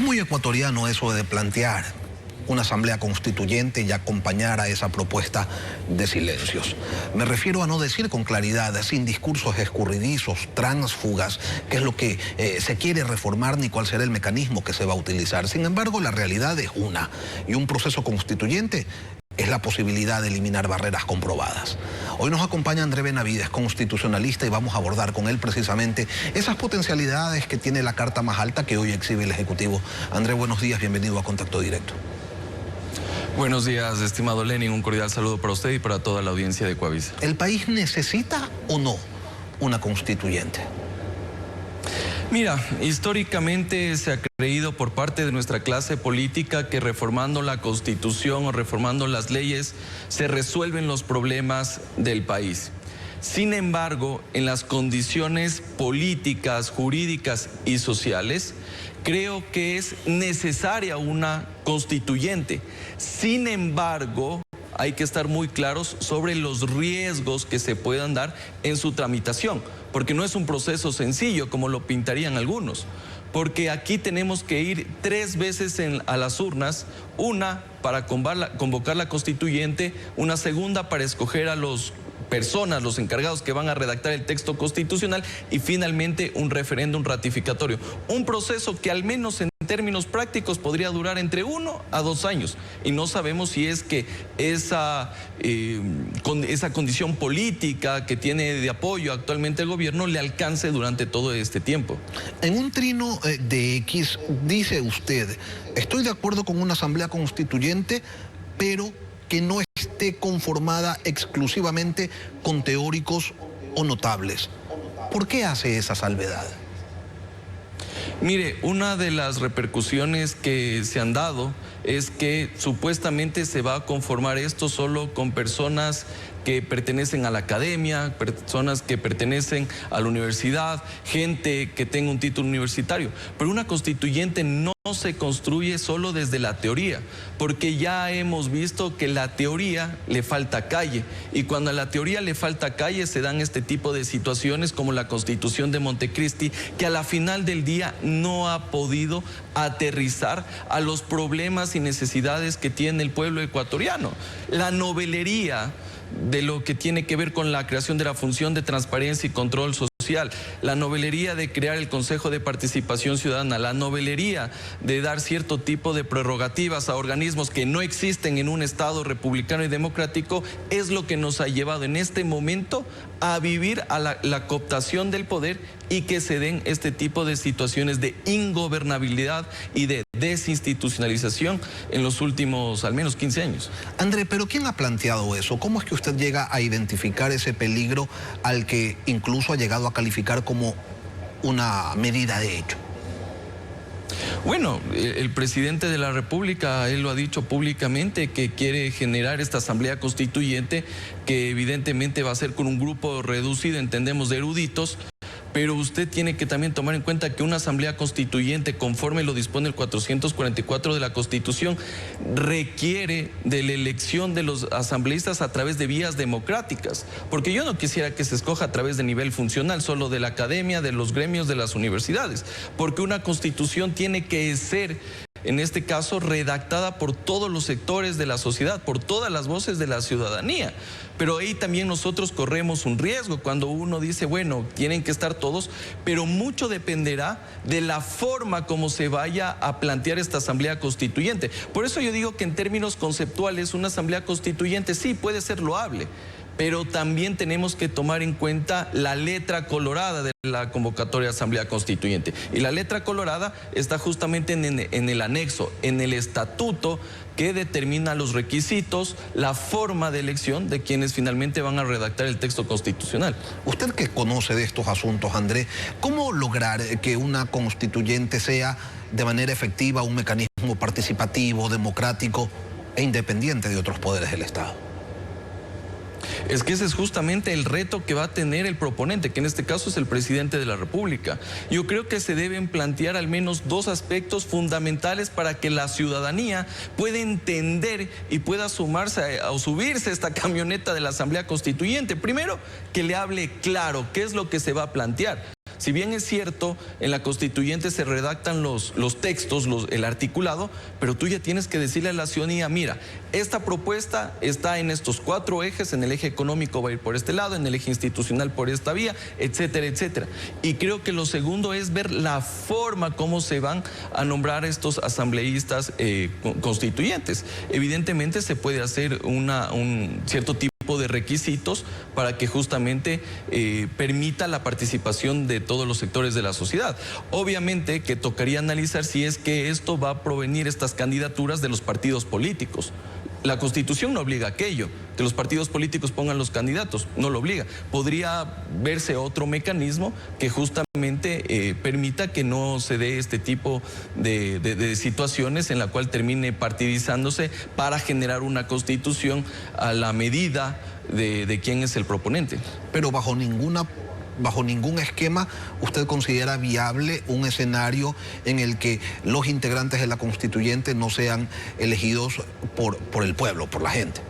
muy ecuatoriano eso de plantear una asamblea constituyente y acompañar a esa propuesta de silencios. Me refiero a no decir con claridad, sin discursos escurridizos, tránsfugas, qué es lo que se quiere reformar ni cuál será el mecanismo que se va a utilizar. Sin embargo, la realidad es una, y un proceso constituyente es la posibilidad de eliminar barreras comprobadas. Hoy nos acompaña André Benavides, constitucionalista, y vamos a abordar con él precisamente esas potencialidades que tiene la carta más alta que hoy exhibe el Ejecutivo. André, buenos días, bienvenido a Contacto Directo. Buenos días, estimado Lenin, un cordial saludo para usted y para toda la audiencia de Ecuavisa. ¿El país necesita o no una constituyente? Mira, históricamente se ha creído por parte de nuestra clase política que reformando la Constitución o reformando las leyes se resuelven los problemas del país. Sin embargo, en las condiciones políticas, jurídicas y sociales, creo que es necesaria una constituyente. Sin embargo, hay que estar muy claros sobre los riesgos que se puedan dar en su tramitación, porque no es un proceso sencillo como lo pintarían algunos, porque aquí tenemos que ir 3 veces a las urnas, una para convocar la constituyente, una segunda para escoger a los encargados que van a redactar el texto constitucional y finalmente un referéndum ratificatorio. Un proceso que al menos en términos prácticos podría durar entre 1 a 2 años y no sabemos si es que esa condición política que tiene de apoyo actualmente el gobierno le alcance durante todo este tiempo. En un trino de X dice usted, estoy de acuerdo con una asamblea constituyente, pero que no esté conformada exclusivamente con teóricos o notables. ¿Por qué hace esa salvedad? Mire, una de las repercusiones que se han dado es que supuestamente se va a conformar esto solo con personas que pertenecen a la academia, personas que pertenecen a la universidad, gente que tenga un título universitario. Pero una constituyente no se construye solo desde la teoría, porque ya hemos visto que la teoría le falta calle, y cuando a la teoría le falta calle se dan este tipo de situaciones como la Constitución de Montecristi, que a la final del día no ha podido aterrizar a los problemas y necesidades que tiene el pueblo ecuatoriano. La novelería de lo que tiene que ver con la creación de la función de transparencia y control social, la novelería de crear el Consejo de Participación Ciudadana, la novelería de dar cierto tipo de prerrogativas a organismos que no existen en un Estado republicano y democrático, es lo que nos ha llevado en este momento a vivir a la cooptación del poder y que se den este tipo de situaciones de ingobernabilidad y de desinstitucionalización en los últimos al menos 15 años. André, ¿pero quién ha planteado eso? ¿Cómo es que usted llega a identificar ese peligro al que incluso ha llegado a calificar como una medida de hecho? Bueno, el presidente de la República, él lo ha dicho públicamente, que quiere generar esta asamblea constituyente, que evidentemente va a ser con un grupo reducido, entendemos, de eruditos. Pero usted tiene que también tomar en cuenta que una asamblea constituyente, conforme lo dispone el 444 de la Constitución, requiere de la elección de los asambleístas a través de vías democráticas. Porque yo no quisiera que se escoja a través de nivel funcional, solo de la academia, de los gremios, de las universidades. Porque una constitución tiene que ser, en este caso, redactada por todos los sectores de la sociedad, por todas las voces de la ciudadanía. Pero ahí también nosotros corremos un riesgo cuando uno dice, bueno, tienen que estar todos, pero mucho dependerá de la forma como se vaya a plantear esta asamblea constituyente. Por eso yo digo que en términos conceptuales una asamblea constituyente sí puede ser loable, pero también tenemos que tomar en cuenta la letra colorada de la convocatoria de Asamblea Constituyente. Y la letra colorada está justamente en el anexo, en el estatuto que determina los requisitos, la forma de elección de quienes finalmente van a redactar el texto constitucional. Usted que conoce de estos asuntos, André, ¿cómo lograr que una constituyente sea de manera efectiva un mecanismo participativo, democrático e independiente de otros poderes del Estado? Es que ese es justamente el reto que va a tener el proponente, que en este caso es el presidente de la República. Yo creo que se deben plantear al menos 2 aspectos fundamentales para que la ciudadanía pueda entender y pueda sumarse o subirse a esta camioneta de la Asamblea Constituyente. Primero, que le hable claro qué es lo que se va a plantear. Si bien es cierto, en la constituyente se redactan los textos, el articulado, pero tú ya tienes que decirle a la ciudadanía, mira, esta propuesta está en estos 4 ejes, en el eje económico va a ir por este lado, en el eje institucional por esta vía, etcétera, etcétera. Y creo que lo segundo es ver la forma como se van a nombrar estos asambleístas constituyentes. Evidentemente se puede hacer un cierto tipo de requisitos para que justamente permita la participación de todos los sectores de la sociedad. Obviamente que tocaría analizar si es que esto va a provenir, estas candidaturas, de los partidos políticos. La Constitución no obliga a aquello, que los partidos políticos pongan los candidatos, no lo obliga. Podría verse otro mecanismo que justamente permita que no se dé este tipo de situaciones en la cual termine partidizándose para generar una constitución a la medida de quién es el proponente. Pero bajo ningún esquema usted considera viable un escenario en el que los integrantes de la constituyente no sean elegidos por el pueblo, por la gente.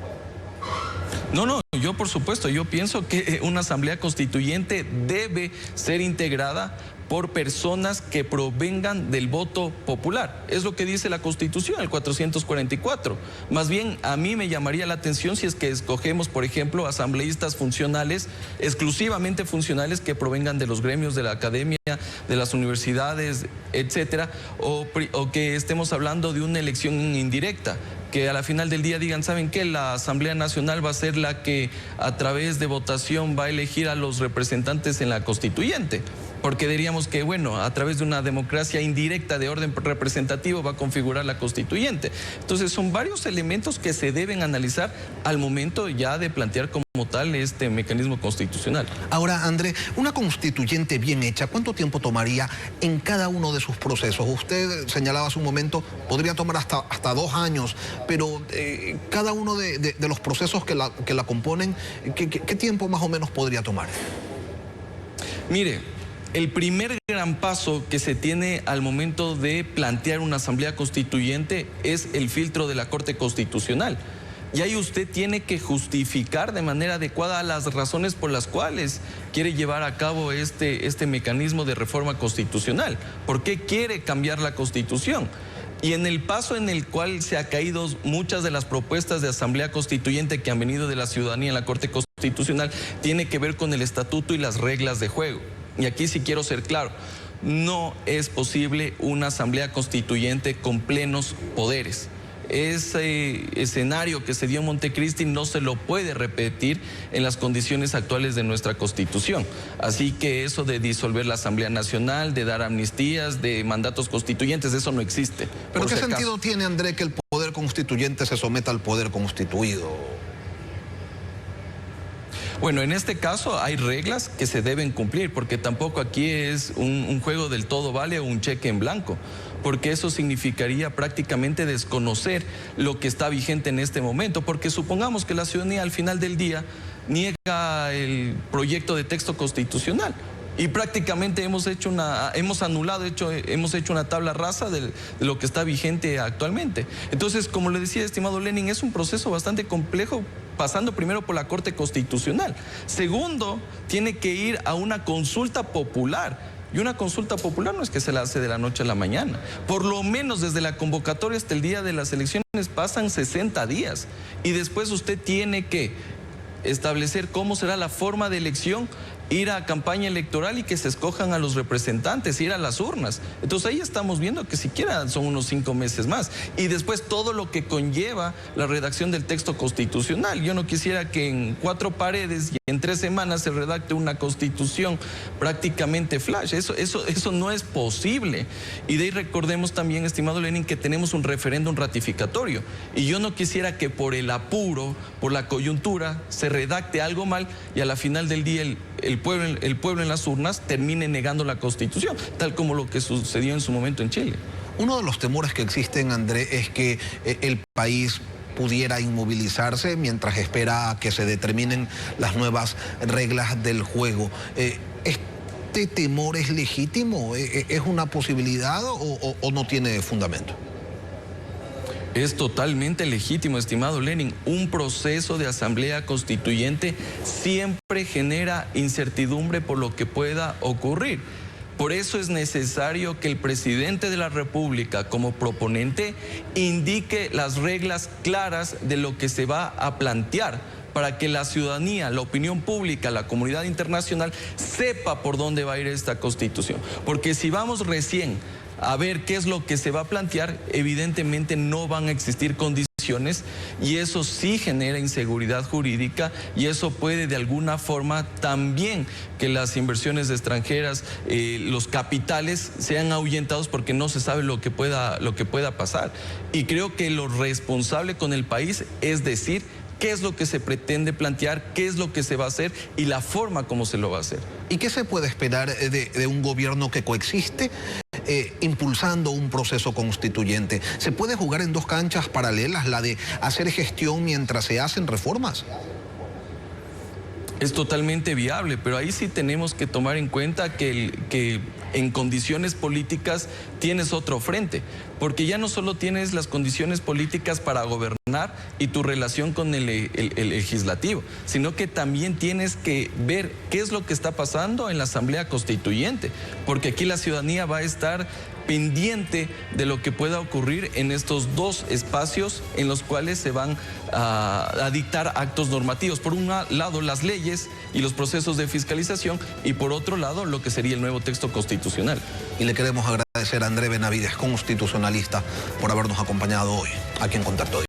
No, yo por supuesto, yo pienso que una asamblea constituyente debe ser integrada por personas que provengan del voto popular. Es lo que dice la Constitución, el 444. Más bien, a mí me llamaría la atención si es que escogemos, por ejemplo, asambleístas funcionales, exclusivamente funcionales, que provengan de los gremios de la academia, de las universidades, etcétera, o que estemos hablando de una elección indirecta, que a la final del día digan, ¿saben qué? La Asamblea Nacional va a ser la que a través de votación va a elegir a los representantes en la constituyente. Porque diríamos que, bueno, a través de una democracia indirecta de orden representativo va a configurar la constituyente. Entonces son varios elementos que se deben analizar al momento ya de plantear como tal este mecanismo constitucional. Ahora, André, una constituyente bien hecha, ¿cuánto tiempo tomaría en cada uno de sus procesos? Usted señalaba hace un momento, podría tomar hasta 2 años, pero cada uno de los procesos que la componen, ¿qué tiempo más o menos podría tomar? Mire, el primer gran paso que se tiene al momento de plantear una asamblea constituyente es el filtro de la Corte Constitucional. Y ahí usted tiene que justificar de manera adecuada las razones por las cuales quiere llevar a cabo este mecanismo de reforma constitucional. ¿Por qué quiere cambiar la Constitución? Y en el paso en el cual se ha caído muchas de las propuestas de asamblea constituyente que han venido de la ciudadanía en la Corte Constitucional, tiene que ver con el estatuto y las reglas de juego. Y aquí sí quiero ser claro, no es posible una asamblea constituyente con plenos poderes. Ese escenario que se dio en Montecristi no se lo puede repetir en las condiciones actuales de nuestra Constitución. Así que eso de disolver la Asamblea Nacional, de dar amnistías, de mandatos constituyentes, eso no existe. ¿Pero qué sentido tiene, André, que el poder constituyente se someta al poder constituido? Bueno, en este caso hay reglas que se deben cumplir, porque tampoco aquí es un juego del todo vale o un cheque en blanco, porque eso significaría prácticamente desconocer lo que está vigente en este momento, porque supongamos que la ciudadanía al final del día niega el proyecto de texto constitucional. Y prácticamente hemos hecho una tabla rasa de lo que está vigente actualmente. Entonces, como le decía, estimado Lenin, es un proceso bastante complejo, pasando primero por la Corte Constitucional. Segundo, tiene que ir a una consulta popular. Y una consulta popular no es que se la hace de la noche a la mañana. Por lo menos desde la convocatoria hasta el día de las elecciones pasan 60 días. Y después usted tiene que establecer cómo será la forma de elección, ir a campaña electoral y que se escojan a los representantes, ir a las urnas. Entonces ahí estamos viendo que siquiera son unos 5 meses más. Y después todo lo que conlleva la redacción del texto constitucional. Yo no quisiera que en 4 paredes y en 3 semanas se redacte una constitución prácticamente flash. Eso no es posible. Y de ahí recordemos también, estimado Lenin, que tenemos un referéndum ratificatorio. Y yo no quisiera que por el apuro, por la coyuntura, se redacte algo mal y a la final del día el pueblo en las urnas termine negando la Constitución, tal como lo que sucedió en su momento en Chile. Uno de los temores que existen, André, es que el país pudiera inmovilizarse mientras espera a que se determinen las nuevas reglas del juego. ¿Este temor es legítimo? ¿Es una posibilidad o no tiene fundamento? Es totalmente legítimo, estimado Lenin. Un proceso de asamblea constituyente siempre genera incertidumbre por lo que pueda ocurrir. Por eso es necesario que el presidente de la República, como proponente, indique las reglas claras de lo que se va a plantear, para que la ciudadanía, la opinión pública, la comunidad internacional sepa por dónde va a ir esta Constitución. Porque si vamos recién a ver qué es lo que se va a plantear, evidentemente no van a existir condiciones y eso sí genera inseguridad jurídica y eso puede de alguna forma también que las inversiones extranjeras, los capitales sean ahuyentados porque no se sabe lo que pueda pasar. Y creo que lo responsable con el país es decir qué es lo que se pretende plantear, qué es lo que se va a hacer y la forma como se lo va a hacer. ¿Y qué se puede esperar de un gobierno que coexiste impulsando un proceso constituyente? ¿Se puede jugar en dos canchas paralelas, la de hacer gestión mientras se hacen reformas? Es totalmente viable, pero ahí sí tenemos que tomar en cuenta que en condiciones políticas tienes otro frente, porque ya no solo tienes las condiciones políticas para gobernar y tu relación con el legislativo, sino que también tienes que ver qué es lo que está pasando en la Asamblea Constituyente, porque aquí la ciudadanía va a estar pendiente de lo que pueda ocurrir en estos dos espacios en los cuales se van a dictar actos normativos. Por un lado, las leyes y los procesos de fiscalización y por otro lado, lo que sería el nuevo texto constitucional. Y le queremos agradecer a André Benavides, constitucionalista, por habernos acompañado hoy aquí en Contacto.